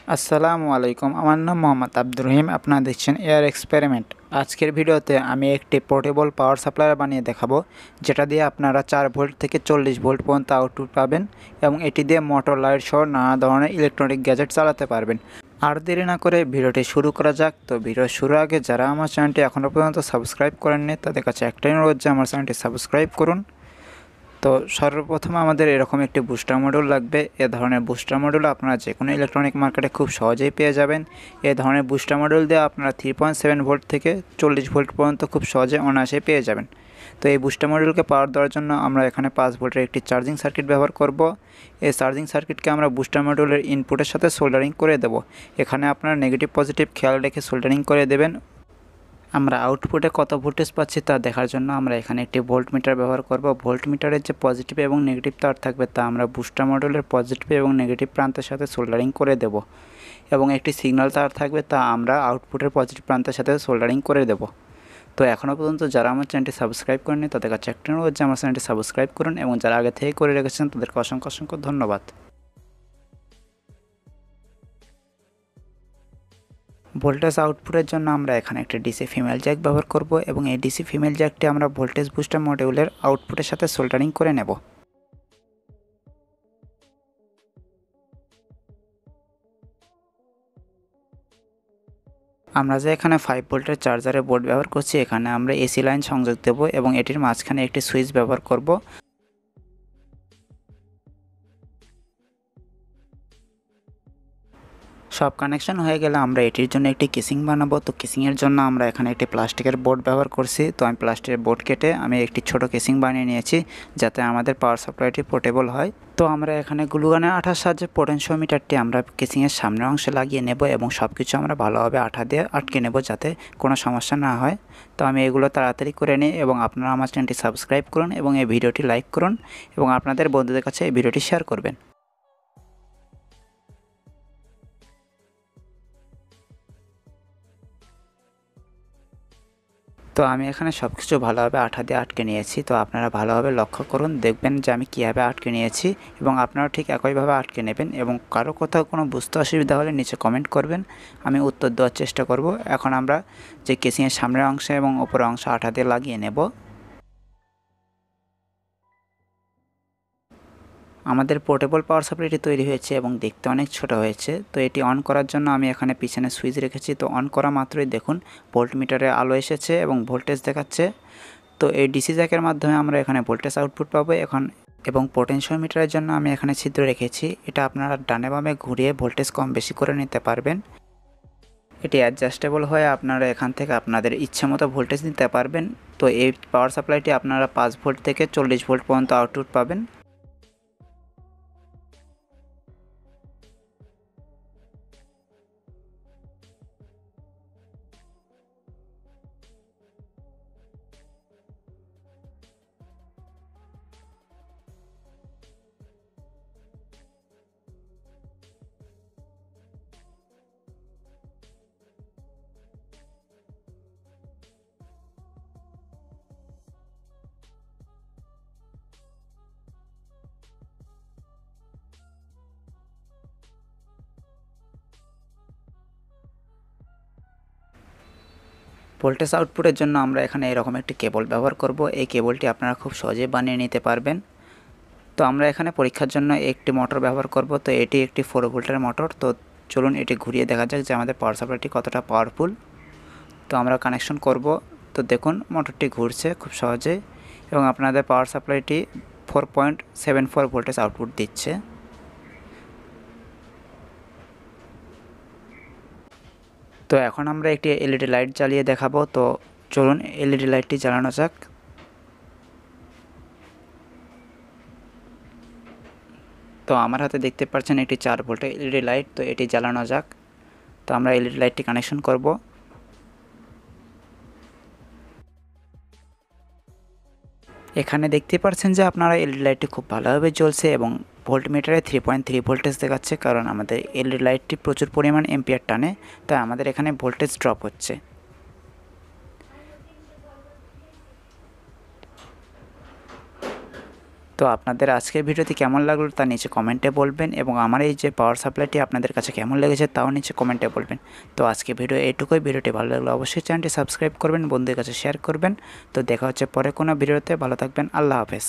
আসসালামু আলাইকুম, আমার নাম মোহাম্মদ আব্দুর রহিম। আপনারা দেখছেন এয়ার এক্সপেরিমেন্ট। আজকের ভিডিওতে আমি একটি পোর্টেবল পাওয়ার সাপ্লাই বানিয়ে দেখাবো, যেটা দিয়ে আপনারা 4 ভোল্ট থেকে 40 ভোল্ট পর্যন্ত আউটপুট পাবেন এবং এটি দিয়ে মোটর, লাইট সহ নানা ধরনের ইলেকট্রনিক গ্যাজেট চালাতে পারবেন। আর দেরি না করে ভিডিওটি শুরু করা যাক। তো ভিডিও শুরুর আগে যারা আমার চ্যানেলটি এখনও পর্যন্ত সাবস্ক্রাইব করেননি তাদের কাছে একটাই অনুরোধ যে আমার চ্যানেলটি সাবস্ক্রাইব করুন। তো সর্বপ্রথম আমাদের এরকম একটি বুস্টার মডিউল লাগবে। এ ধরনের বুস্টার মডিউল আপনারা যে কোনো ইলেকট্রনিক মার্কেটে খুব সহজেই পেয়ে যাবেন। এ ধরনের বুস্টার মডিউল দিয়ে আপনারা 3.7 ভোল্ট থেকে 40 ভোল্ট পর্যন্ত খুব সহজে অনায়াসে পেয়ে যাবেন। তো এই বুস্টার মডিউলকে পাওয়ার দেওয়ার জন্য আমরা এখানে 5 ভোল্টের একটি চার্জিং সার্কিট ব্যবহার করব। এই চার্জিং সার্কিটকে আমরা বুস্টার মডিউলের ইনপুটের সাথে সোল্ডারিং করে দেব। এখানে আপনারা নেগেটিভ পজিটিভ খেয়াল রেখে সোল্ডারিং করে দেবেন। আমরা আউটপুটে কত ভোল্টেজ পাচ্ছি তা দেখার জন্য আমরা এখানে একটি ভোল্টমিটার ব্যবহার করব। ভোল্টমিটারের যে পজিটিভ এবং নেগেটিভ তার থাকবে তা আমরা বুস্টার মডিউলের পজিটিভ এবং নেগেটিভ প্রান্তের সাথে সোল্ডারিং করে দেব এবং একটি সিগন্যাল তার থাকবে তা আমরা আউটপুটের পজিটিভ প্রান্তের সাথে সোল্ডারিং করে দেব। তো এখনও পর্যন্ত যারা আমার চ্যানেলটি সাবস্ক্রাইব করেনি তাদের কাছে একটা অনুরোধ যে আমার চ্যানেলটি সাবস্ক্রাইব করুন এবং যারা আগে থেকে করে রেখেছেন তাদেরকে অসংখ্য অসংখ্য ধন্যবাদ। ভোল্টেজ আউটপুটের জন্য আমরা এখানে একটি ডিসি ফিমেল জ্যাক ব্যবহার করব এবং এই ডিসি ফিমেল জ্যাকটি আমরা ভোল্টেজ বুস্টার মডিউলের আউটপুটের সাথে সোল্ডারিং করে নেব। আমরা যে এখানে 5 ভোল্টের চার্জারের বোর্ড ব্যবহার করছি, এখানে আমরা এসি লাইন সংযোগ দেব এবং এটির মাঝখানে একটি সুইচ ব্যবহার করব। সব কানেকশন হয়ে গেলে আমরা এটির জন্য একটি কেসিং বানাবো। তো কেসিংয়ের জন্য আমরা এখানে একটি প্লাস্টিকের বোর্ড ব্যবহার করছি। তো আমি প্লাস্টিকের বোর্ড কেটে আমি একটি ছোট কেসিং বানিয়ে নিয়েছি যাতে আমাদের পাওয়ার সাপ্লাইটি পোর্টেবল হয়। তো আমরা এখানে গ্লুগানের আঠার সাহায্যে পোটেনশিওমিটারটি আমরা কেসিংয়ের সামনের অংশে লাগিয়ে নেব এবং সব কিছু আমরা ভালোভাবে আঠা দিয়ে আটকে নেব যাতে কোনো সমস্যা না হয়। তো আমি এগুলো তাড়াতাড়ি করে নিই এবং আপনারা আমার চ্যানেলটি সাবস্ক্রাইব করুন এবং এই ভিডিওটি লাইক করুন এবং আপনাদের বন্ধুদের কাছে এই ভিডিওটি শেয়ার করবেন। তো আমি এখানে সব কিছু ভালোভাবে আঠা দিয়ে আটকে নিয়েছি। তো আপনারা ভালোভাবে লক্ষ্য করুন, দেখবেন যে আমি কীভাবে আটকে নিয়েছি এবং আপনারা ঠিক একইভাবে আটকে নেবেন এবং কারো কোথাও কোনো বুঝতে অসুবিধা হলে নিচে কমেন্ট করবেন, আমি উত্তর দেওয়ার চেষ্টা করব। এখন আমরা যে কেসিংয়ের সামনের অংশে এবং উপরের অংশ আঠা দিয়ে লাগিয়ে নেব। আমাদের পোর্টেবল পাওয়ার সাপ্লাইটি তৈরি হয়েছে এবং দেখতে অনেক ছোট হয়েছে। তো এটি অন করার জন্য আমি এখানে পিছনে সুইচ রেখেছি। তো অন করা মাত্রই দেখুন ভোল্টমিটারে আলো এসেছে এবং ভোল্টেজ দেখাচ্ছে। তো এই ডিসি জ্যাকের মাধ্যমে আমরা এখানে ভোল্টেজ আউটপুট পাবো এবং পোটেনশিওমিটারের জন্য আমি এখানে ছিদ্র রেখেছি। এটা আপনারা ডানে বামে ঘুরিয়ে ভোল্টেজ কম বেশি করে নিতে পারবেন। এটি অ্যাডজাস্টেবল হয়ে আপনারা এখান থেকে আপনাদের ইচ্ছে মতো ভোল্টেজ নিতে পারবেন। তো এই পাওয়ার সাপ্লাইটি আপনারা 5 ভোল্ট থেকে 40 ভোল্ট পর্যন্ত আউটপুট পাবেন। ভোল্টেজ আউটপুটের জন্য আমরা এখানে এরকম একটি কেবল ব্যবহার করব। এই কেবলটি আপনারা খুব সহজেই বানিয়ে নিতে পারবেন। তো আমরা এখানে পরীক্ষার জন্য একটি মোটর ব্যবহার করব। তো এটি একটি 4 ভোল্টের মোটর। তো চলুন এটি ঘুরিয়ে দেখা যাক যে আমাদের পাওয়ার সাপ্লাইটি কতটা পাওয়ারফুল। তো আমরা কানেকশন করব। তো দেখুন মোটরটি ঘুরছে খুব সহজে এবং আপনাদের পাওয়ার সাপ্লাইটি 4.74 ভোল্টেজ আউটপুট দিচ্ছে। তো এখন আমরা একটি এলইডি লাইট জ্বালিয়ে দেখাবো। তো চলুন এলইডি লাইটটি জ্বালানো যাক। তো আমার হাতে দেখতে পাচ্ছেন একটি 4 ভোল্টের এলইডি লাইট। তো এটি জ্বালানো যাক। তো আমরা এলইডি লাইটটি কানেকশন করব। এখানে দেখতে পাচ্ছেন যে আপনারা এলইডি লাইটটি খুব ভালোভাবে জ্বলছে এবং ভোল্টমিটারে 3.3 ভোল্টেজ দেখাচ্ছে, কারণ আমাদের এলইডি লাইটটি প্রচুর পরিমাণ এম্পিয়ার টানে, তাই আমাদের এখানে ভোল্টেজ ড্রপ হচ্ছে। তো তো আপনাদের আজকের ভিডিওটি কেমন লাগলো তা নিচে কমেন্টে বলবেন এবং আমার এই যে পাওয়ার সাপ্লাইটি আপনাদের কাছে কেমন লেগেছে তাও নিচে কমেন্টে বলবেন। তো আজকে ভিডিও এইটুকুই। ভিডিওটি ভালো লাগলে অবশ্যই চ্যানেলটি সাবস্ক্রাইব করবেন, বন্ধুদের কাছে শেয়ার করবেন। তো দেখা হচ্ছে পরে কোনো ভিডিওতে। ভালো থাকবেন। আল্লাহ হাফেজ।